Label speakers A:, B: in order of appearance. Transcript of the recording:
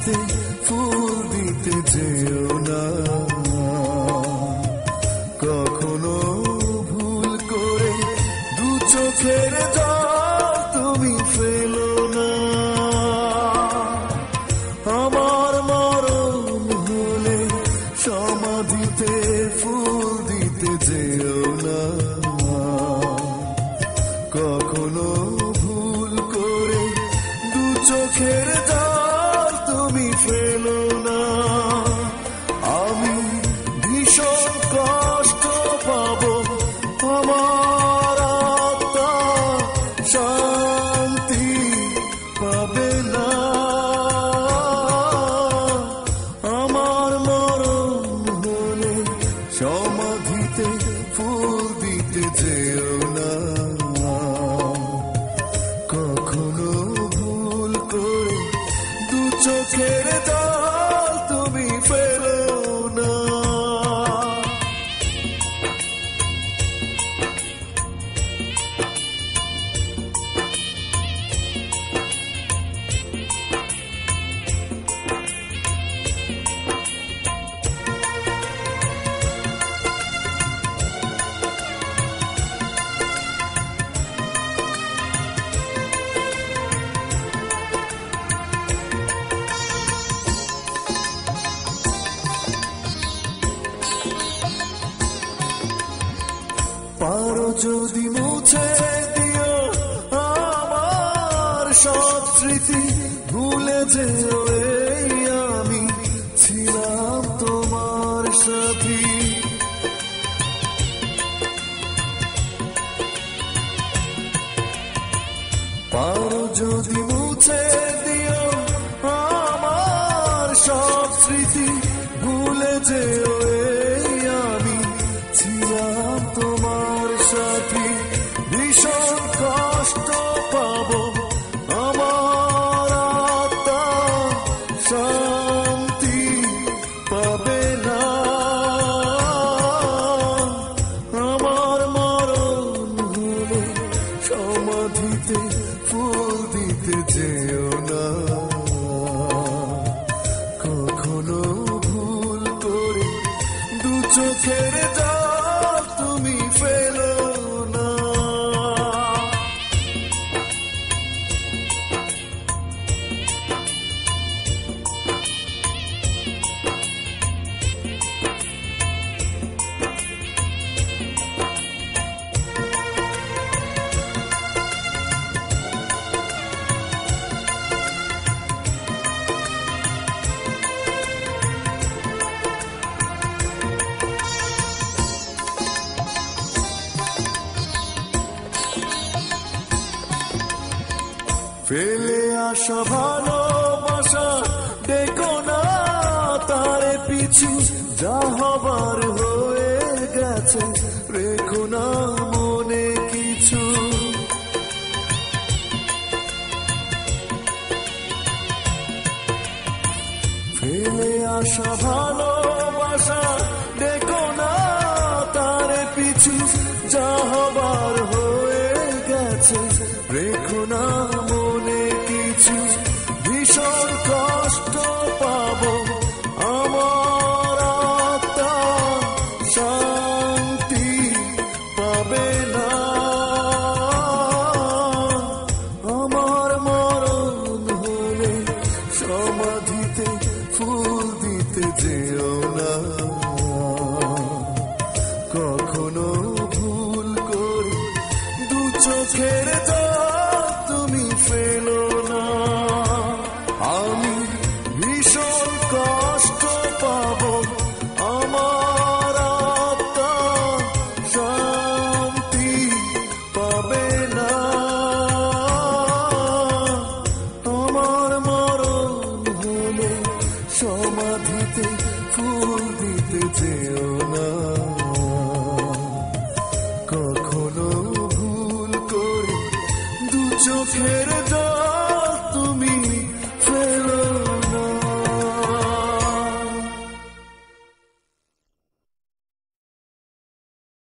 A: সমাধিতে ফুল দিতে যেও না, কখনো ভুল করে দু চোখের জল তুমি ফেলো না। আমার মরণ হলে সমাধিতে ফুল দিতে যেও না, কখনো ভুল করে দু চোখের জল তুমি ফেলো না। আমি ভীষণ কষ্ট পাবো, আমার আত্মা শান্তি পাবে না। আমার মরণ হলে সমাধিতে ফুল দিতে যেও না, কখনো ভুল করে দু চোখের জল তুমি ফেলো না। পারো যদি মুছে দিও আমার সব স্মৃতি, ভুলে যেও এই আমি ছিলাম তোমার সাথী। পারো যদি মুছে দিও আমার সব স্মৃতি, ভুলে যেও এই আমি ছিলাম তোমার সাথী। ভীষণ কষ্ট পাবো, আমার আত্মা শান্তি পাবে না। আমার মরণ হলে সমাধিতে ফুল দিতে যেও না, কখনো ভুল করে দু চোখের জল তুমি ফেলো না। ফেলে আসা ভালোবাসা দেখো না তারে পিছু, যা হবার হয়ে গেছে রেখো না মনে কিছু। ফেলে আসা ভালোবাসা দেখো না তারে পিছু, যা হবার হয়ে গেছে রেখো না মনে কিছু। ভীষণ কষ্ট পাবো, আমার আত্মা শান্তি পাবে না। আমার মরণ হলে সমাধিতে ফুল দিতে যেও না, কখনো ভুল করে দু চোখের